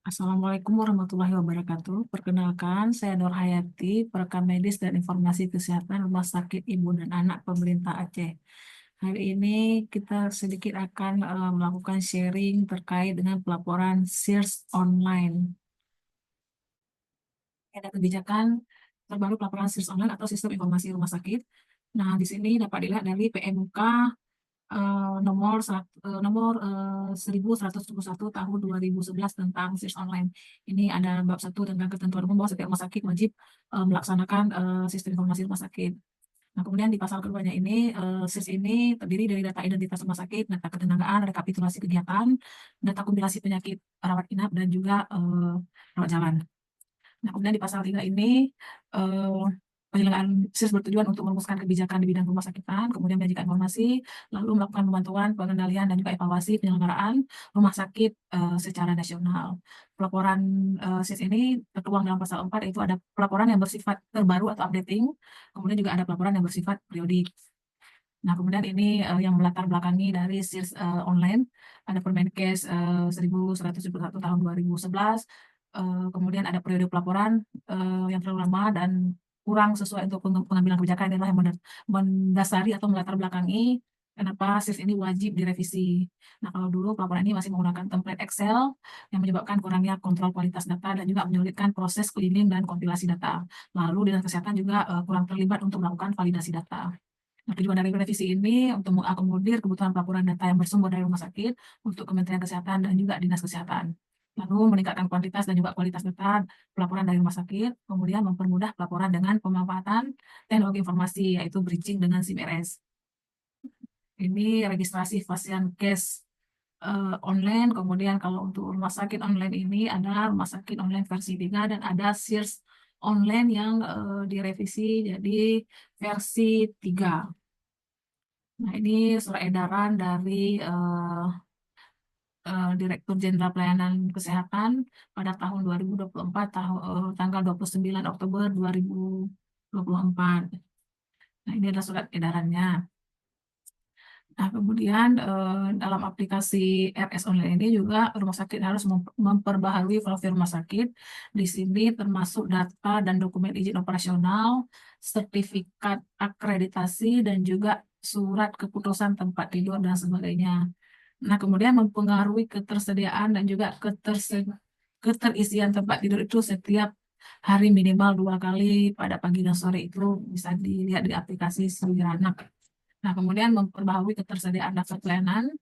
Assalamualaikum warahmatullahi wabarakatuh. Perkenalkan, saya Nur Hayati, perekam medis dan informasi kesehatan Rumah Sakit Ibu dan Anak Pemerintah Aceh. Hari ini kita sedikit akan melakukan sharing terkait dengan pelaporan SIRS online. Ada kebijakan terbaru pelaporan SIRS online atau Sistem Informasi Rumah Sakit. Nah, di sini dapat dilihat dari PMK nomor 1171 tahun 2011 tentang SIRS online. Ini ada bab 1 tentang ketentuan umum bahwa setiap rumah sakit wajib melaksanakan sistem informasi rumah sakit. Nah, kemudian di pasal keduanya ini, SIRS ini terdiri dari data identitas rumah sakit, data ketenagaan, rekapitulasi kegiatan, data kompilasi penyakit rawat inap, dan juga rawat jalan. Nah, kemudian di pasal 3 ini, eh, penyelenggaraan SIRS bertujuan untuk merumuskan kebijakan di bidang rumah sakitan, kemudian menyajikan informasi, lalu melakukan pemantauan, pengendalian, dan juga evaluasi penyelenggaraan rumah sakit secara nasional. Pelaporan SIRS ini tertuang dalam pasal 4, yaitu ada pelaporan yang bersifat terbaru atau updating, kemudian juga ada pelaporan yang bersifat periodik. Nah, kemudian ini yang melatar belakangi dari SIRS online, ada Permenkes 1171 tahun 2011, kemudian ada periode pelaporan yang terlalu lama dan kurang sesuai untuk pengambilan kebijakan. Inilah yang mendasari atau melatar belakangi kenapa SIRS ini wajib direvisi. Nah, kalau dulu pelaporan ini masih menggunakan template Excel yang menyebabkan kurangnya kontrol kualitas data dan juga menyulitkan proses cleaning dan kompilasi data. Lalu Dinas Kesehatan juga kurang terlibat untuk melakukan validasi data. Nah, tujuan dari revisi ini untuk mengakomodir kebutuhan pelaporan data yang bersumber dari rumah sakit untuk Kementerian Kesehatan dan juga Dinas Kesehatan. Lalu meningkatkan kuantitas dan juga kualitas data pelaporan dari rumah sakit, kemudian mempermudah pelaporan dengan pemanfaatan teknologi informasi, yaitu bridging dengan SIM-RS. Ini registrasi pasien case online, kemudian kalau untuk rumah sakit online ini ada rumah sakit online versi 3 dan ada SIRS online yang direvisi jadi versi 3. Nah, ini surat edaran dari Direktur Jenderal Pelayanan Kesehatan pada tahun 2024, tanggal 29 Oktober 2024. Nah, ini adalah surat edarannya. Nah, kemudian dalam aplikasi RS Online ini juga rumah sakit harus memperbaharui profil rumah sakit. Di sini termasuk data dan dokumen izin operasional, sertifikat akreditasi, dan juga surat keputusan tempat tidur dan sebagainya. Nah, kemudian mempengaruhi ketersediaan dan juga keterisian tempat tidur itu setiap hari minimal 2 kali pada pagi dan sore, itu bisa dilihat di aplikasi Sriranap. Nah, kemudian memperbaharui ketersediaan daftar pelayanan,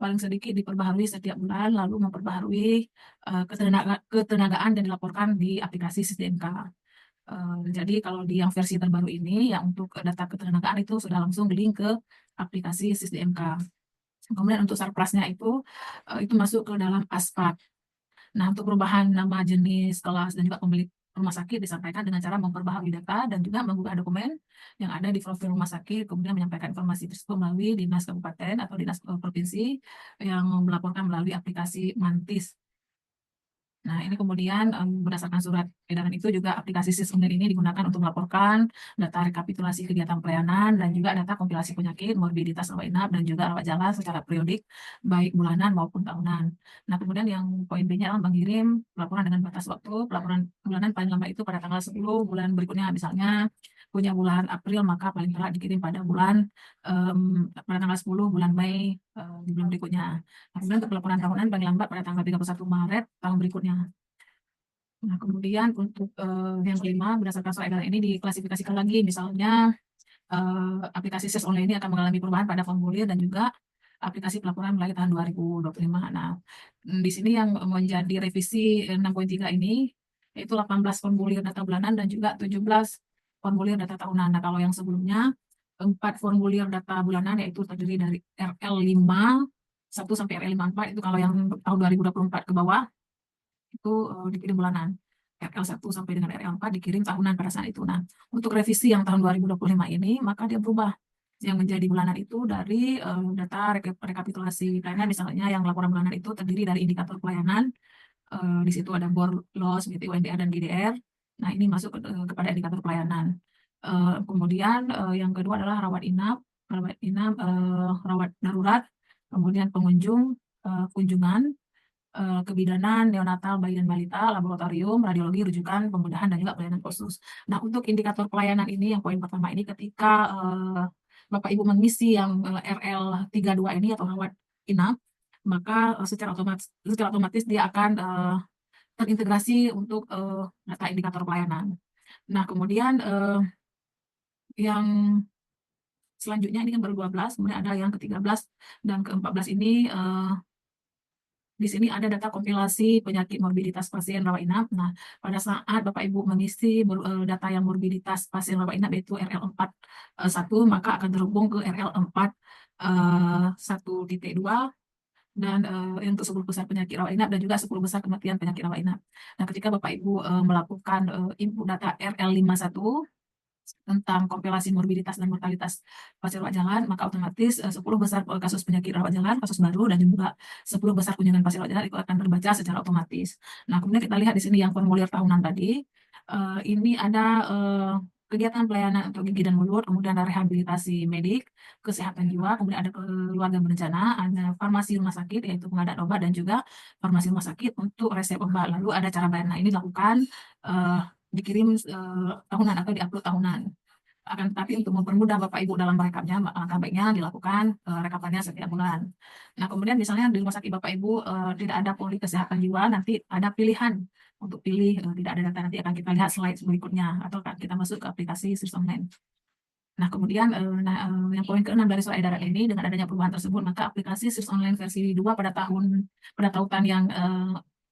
paling sedikit diperbaharui setiap bulan, lalu memperbaharui ketenagaan dan dilaporkan di aplikasi SDMK. Jadi kalau di yang versi terbaru ini, yang untuk data ketenagaan itu sudah langsung link ke aplikasi SDMK. Kemudian untuk surplusnya itu masuk ke dalam ASPAT. Nah, untuk perubahan nama, jenis, kelas, dan juga pemilik rumah sakit disampaikan dengan cara memperbaharui data dan juga mengunggah dokumen yang ada di profil rumah sakit, kemudian menyampaikan informasi tersebut melalui dinas kabupaten atau dinas provinsi yang melaporkan melalui aplikasi Mantis. Nah, ini kemudian berdasarkan surat edaran itu juga aplikasi sistem ini digunakan untuk melaporkan data rekapitulasi kegiatan pelayanan dan juga data kompilasi penyakit, morbiditas rawat inap, dan juga rawat jalan secara periodik, baik bulanan maupun tahunan. Nah, kemudian yang poin B-nya adalah mengirim laporan dengan batas waktu. Pelaporan bulanan paling lambat itu pada tanggal 10 bulan berikutnya. Misalnya punya bulan April, maka paling telat dikirim pada tanggal 10 bulan Mei di bulan berikutnya. Nah, kemudian untuk pelaporan tahunan paling lambat pada tanggal 31 Maret tahun berikutnya. Nah, kemudian untuk yang kelima, berdasarkan soal edaran ini diklasifikasikan lagi, misalnya aplikasi SIS online ini akan mengalami perubahan pada formulir dan juga aplikasi pelaporan mulai tahun 2025. Nah, di sini yang menjadi revisi 6.3 ini, yaitu 18 formulir data bulanan dan juga 17 formulir data tahunan. Nah, kalau yang sebelumnya, 4 formulir data bulanan, yaitu terdiri dari RL5, 1 sampai RL54, itu kalau yang tahun 2024 ke bawah, itu dikirim bulanan. RL1 sampai dengan RL4 dikirim tahunan pada saat itu. Nah, untuk revisi yang tahun 2025 ini, maka dia berubah. Yang menjadi bulanan itu dari data rekapitulasi pelayanan, misalnya yang laporan bulanan itu terdiri dari indikator pelayanan, di situ ada bor, loss, BT, UNDA, dan GDR. Nah, ini masuk kepada indikator pelayanan. Kemudian yang kedua adalah rawat darurat, kemudian pengunjung, kunjungan, kebidanan, neonatal, bayi dan balita, laboratorium, radiologi, rujukan, pembedahan, dan juga pelayanan khusus. Nah, untuk indikator pelayanan ini, yang poin pertama ini, ketika Bapak Ibu mengisi yang RL32 ini atau rawat inap, maka secara otomatis dia akan terintegrasi untuk data indikator pelayanan. Nah, kemudian yang selanjutnya ini kan baru 12, kemudian ada yang ke-13 dan ke-14 ini di sini ada data kompilasi penyakit morbiditas pasien rawat inap. Nah, pada saat Bapak Ibu mengisi data yang morbiditas pasien rawat inap yaitu RL41, maka akan terhubung ke RL41.2 dan untuk 10 besar penyakit rawat inap dan juga 10 besar kematian penyakit rawat inap. Nah, ketika Bapak Ibu melakukan input data RL51 tentang kompilasi morbiditas dan mortalitas pasien rawat jalan, maka otomatis 10 besar kasus penyakit rawat jalan, kasus baru, dan juga 10 besar kunjungan pasien rawat jalan itu akan terbaca secara otomatis. Nah, kemudian kita lihat di sini yang formulir tahunan tadi, ini ada kegiatan pelayanan untuk gigi dan mulut, kemudian ada rehabilitasi medik, kesehatan jiwa, kemudian ada keluarga berencana, ada farmasi rumah sakit, yaitu pengadaan obat, dan juga farmasi rumah sakit untuk resep obat. Lalu ada cara bayar. Nah, ini dilakukan dikirim tahunan atau diupload tahunan. Akan tetapi untuk mempermudah Bapak Ibu dalam merekapnya, alangkah baiknya dilakukan rekapannya setiap bulan. Nah, kemudian misalnya di rumah sakit Bapak Ibu tidak ada poli kesehatan jiwa, nanti ada pilihan untuk pilih tidak ada data, nanti akan kita lihat slide berikutnya, atau kita masuk ke aplikasi SIRS Online. Nah, kemudian yang poin ke-6 dari surat edaran ini, dengan adanya perubahan tersebut, maka aplikasi SIRS Online versi 2 pada tautan yang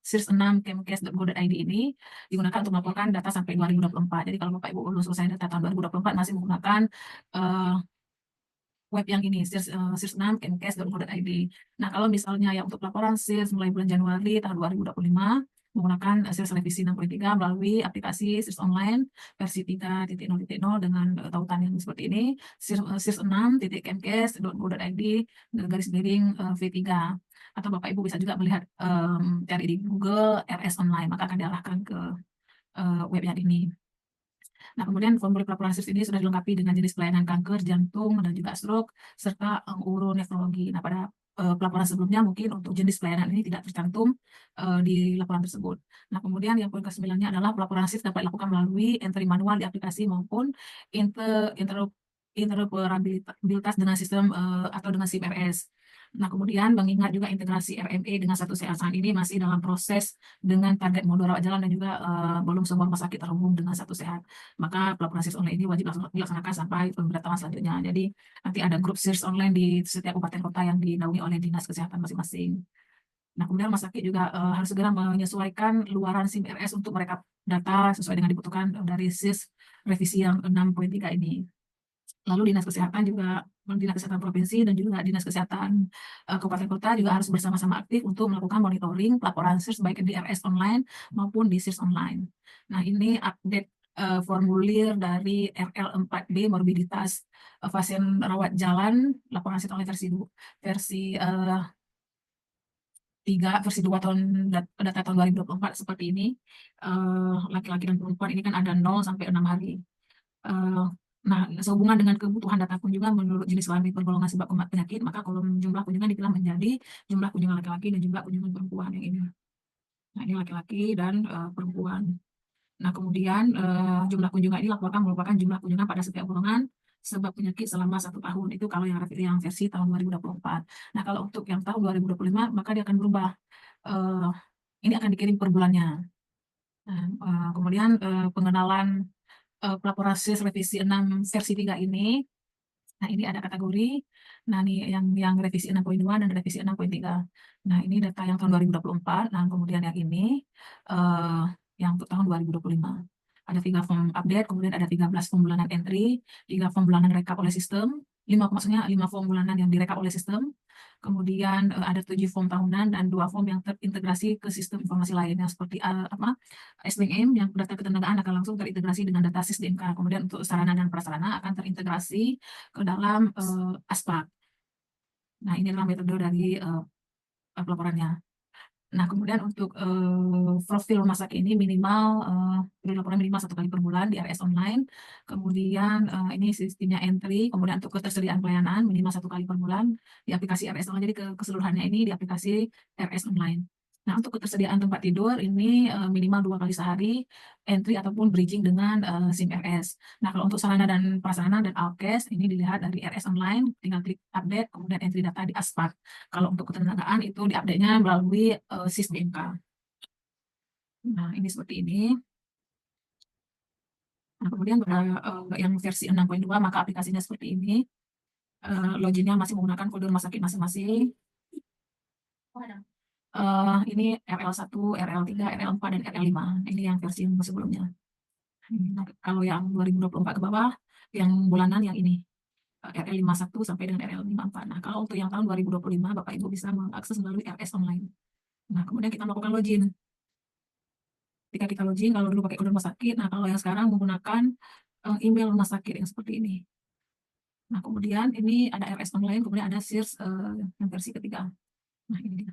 SIRS 6 kemkes.go.id ini digunakan untuk melaporkan data sampai 2024. Jadi kalau Bapak Ibu lulus selesai data tahun 2024 masih menggunakan web yang ini, SIRS 6 kemkes.go.id. Nah, kalau misalnya ya untuk laporan SIRS mulai bulan Januari tahun 2025 menggunakan SIRS revisi 6.3 melalui aplikasi SIRS Online versi 3.0.0 dengan tautan yang seperti ini, SIRS 6.kemkes.go.id garis miring V3. Atau Bapak Ibu bisa juga melihat cari di Google RS Online, maka akan diarahkan ke web yang ini. Nah, kemudian formulir pelaporan SIRS ini sudah dilengkapi dengan jenis pelayanan kanker, jantung, dan juga stroke, serta uronefrologi. Nah, pada pelaporan sebelumnya mungkin untuk jenis pelayanan ini tidak tercantum di laporan tersebut. Nah, kemudian yang poin ke-9-nya adalah pelaporan SIRS dapat dilakukan melalui entry manual di aplikasi maupun interoperabilitas dengan sistem atau dengan SIM RS. Nah, kemudian mengingat juga integrasi RME dengan satu sehat saat ini masih dalam proses dengan target modul rawat jalan dan juga belum semua rumah sakit terhubung dengan satu sehat. Maka pelaporan SIRS online ini wajib dilaksanakan sampai pemberitahuan selanjutnya. Jadi nanti ada grup SIRS online di setiap kabupaten kota yang dinaungi oleh dinas kesehatan masing-masing. Nah, kemudian rumah sakit juga harus segera menyesuaikan luaran SIM RS untuk merekap data sesuai dengan dibutuhkan dari SIRS revisi yang 6.3 ini. Lalu dinas kesehatan provinsi dan juga dinas kesehatan kabupaten kota juga harus bersama-sama aktif untuk melakukan monitoring pelaporan SIRS baik di RS online maupun di SIRS online. Nah, ini update formulir dari RL4B morbiditas pasien rawat jalan laporan SIRS online versi 2 tahun data tahun 2024 seperti ini. Laki-laki dan perempuan ini kan ada 0 sampai 6 hari. Nah, sehubungan dengan kebutuhan data kunjungan menurut jenis kelamin pergolongan sebab penyakit, maka kolom jumlah kunjungan dipilah menjadi jumlah kunjungan laki-laki dan juga kunjungan perempuan yang ini. Nah, ini laki-laki dan perempuan. Nah, kemudian jumlah kunjungan ini merupakan jumlah kunjungan pada setiap golongan sebab penyakit selama 1 tahun. Itu kalau yang versi tahun 2024. Nah, kalau untuk yang tahun 2025, maka dia akan berubah. Ini akan dikirim per bulannya. Nah, kemudian pengenalan pelaporan SIRS revisi 6 versi 3 ini. Nah, ini ada kategori. Nah, ini yang revisi 6.2 dan revisi 6.3. Nah, ini data yang tahun 2024. Nah, kemudian yang ini yang untuk tahun 2025. Ada 3 form update, kemudian ada 13 form bulanan entry, 3 form bulanan rekap oleh sistem, 5 form bulanan yang direkap oleh sistem, kemudian ada 7 form tahunan dan 2 form yang terintegrasi ke sistem informasi lainnya seperti SDM yang data ketenagaan akan langsung terintegrasi dengan data SIS-DMK. Kemudian untuk sarana dan prasarana akan terintegrasi ke dalam ASPAC. Nah, ini adalah metode dari pelaporannya. Nah, kemudian untuk profil rumah sakit ini minimal laporan minimal 1 kali per bulan di RS online. Kemudian ini sistemnya entry, kemudian untuk ketersediaan pelayanan minimal 1 kali per bulan di aplikasi RS online. Jadi keseluruhannya ini di aplikasi RS online. Nah, untuk ketersediaan tempat tidur ini minimal 2 kali sehari, entry ataupun bridging dengan SIM RS. Nah, kalau untuk sarana dan prasarana dan Alkes ini dilihat dari RS Online, tinggal klik update, kemudian entry data di Aspak. Kalau untuk ketenagaan itu diupdate-nya melalui SIS BMK. Nah, ini seperti ini. Nah, kemudian pada yang versi 6.2 maka aplikasinya seperti ini. Loginnya masih menggunakan kode rumah sakit masing-masing. Ini RL1, RL3, RL4, dan RL5. Ini yang versi yang sebelumnya. Nah, kalau yang 2024 ke bawah, yang bulanan yang ini, RL51 sampai dengan RL54. Nah, kalau untuk yang tahun 2025, Bapak Ibu bisa mengakses melalui RS Online. Nah, kemudian kita melakukan login. Ketika kita login, kalau dulu pakai kode rumah sakit, nah kalau yang sekarang menggunakan email rumah sakit yang seperti ini. Nah, kemudian ini ada RS Online, kemudian ada SIRS yang versi ketiga. Nah, ini dia.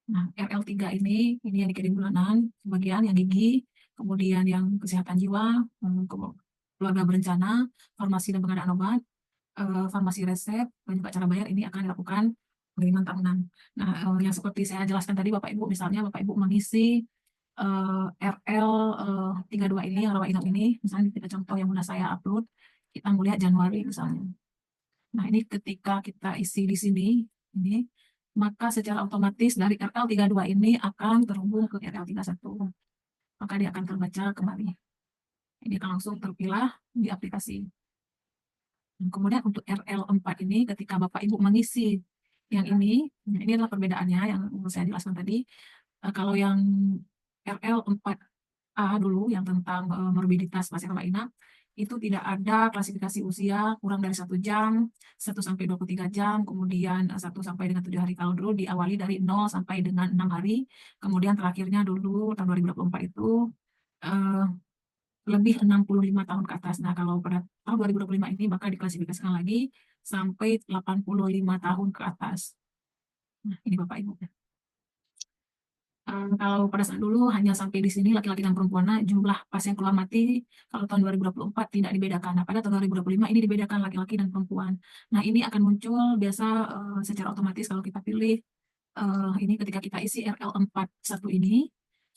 Nah, RL3 ini yang dikirim bulanan, sebagian yang gigi, kemudian yang kesehatan jiwa, keluarga berencana, farmasi dan pengadaan obat, farmasi resep, dan juga cara bayar ini akan dilakukan pengiriman tahunan. Nah, yang seperti saya jelaskan tadi, Bapak Ibu, misalnya Bapak Ibu mengisi RL 32 ini, yang rawat inap ini, misalnya kita contoh yang sudah saya upload, kita melihat Januari misalnya. Nah, ini ketika kita isi di sini, ini, maka secara otomatis dari RL32 ini akan terhubung ke RL31. Maka dia akan terbaca kembali. Ini akan langsung terpilah di aplikasi. Kemudian untuk RL4 ini, ketika Bapak Ibu mengisi yang ini adalah perbedaannya yang saya jelaskan tadi. Kalau yang RL4A dulu, yang tentang morbiditas pasien rawat inap, itu tidak ada klasifikasi usia kurang dari 1 jam, 1 sampai 23 jam, kemudian 1 sampai dengan 7 hari. Kalau dulu diawali dari 0 sampai dengan 6 hari, kemudian terakhirnya dulu tahun 2024 itu lebih 65 tahun ke atas. Nah, kalau pada tahun 2025 ini maka diklasifikasikan lagi sampai 85 tahun ke atas. Nah, ini Bapak Ibu. Kalau pada saat dulu hanya sampai di sini laki-laki dan perempuan, nah, jumlah pasien keluar mati kalau tahun 2024 tidak dibedakan. Nah, pada tahun 2025 ini dibedakan laki-laki dan perempuan. Nah, ini akan muncul biasa secara otomatis kalau kita pilih ini ketika kita isi RL41 ini,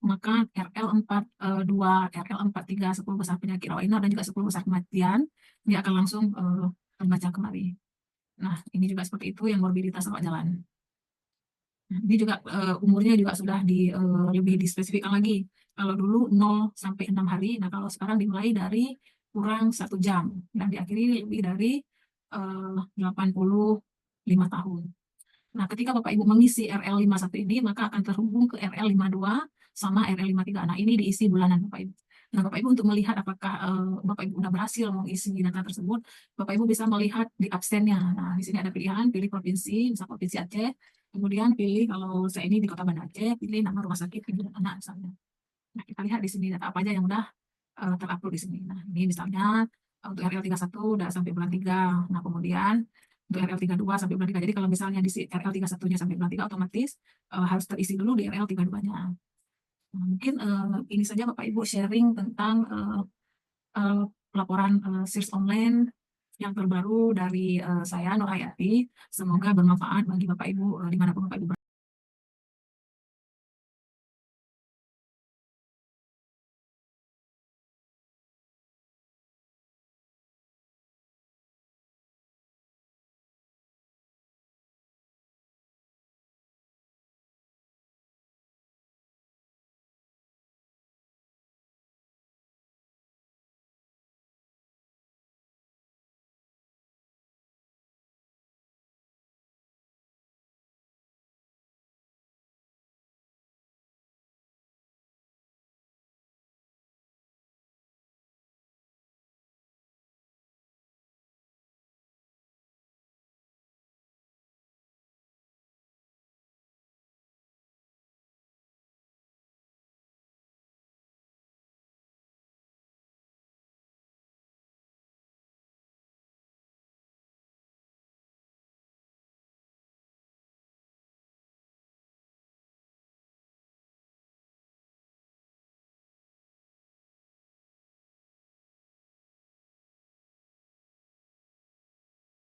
maka RL42, RL43 10 besar penyakit rawat inap dan juga 10 besar kematian, dia akan langsung terbaca kembali. Nah, ini juga seperti itu yang morbiditas rawat jalan. Ini juga umurnya juga sudah lebih dispesifikkan lagi. Kalau dulu 0 sampai 6 hari, nah kalau sekarang dimulai dari kurang 1 jam dan diakhiri lebih dari 85 tahun. Nah, ketika Bapak Ibu mengisi RL51 ini, maka akan terhubung ke RL52 sama RL53. Nah, ini diisi bulanan Bapak Ibu. Nah, Bapak Ibu untuk melihat apakah Bapak Ibu sudah berhasil mengisi data tersebut, Bapak Ibu bisa melihat di absennya. Nah, di sini ada pilihan, pilih provinsi, misalnya Provinsi Aceh, kemudian pilih kalau saya ini di Kota Banda Aceh, pilih nama rumah sakit, pilih anak misalnya. Nah, kita lihat di sini data apa aja yang sudah terupload di sini. Nah, ini misalnya untuk RL31 udah sampai bulan 3. Nah, kemudian untuk RL32 sampai bulan 3. Jadi kalau misalnya di RL31-nya sampai bulan 3, otomatis harus terisi dulu di RL32-nya. Nah, mungkin ini saja Bapak Ibu sharing tentang laporan SIRS online yang terbaru dari saya, Nur Hayati. Semoga bermanfaat bagi Bapak Ibu dimanapun Bapak Ibu berada.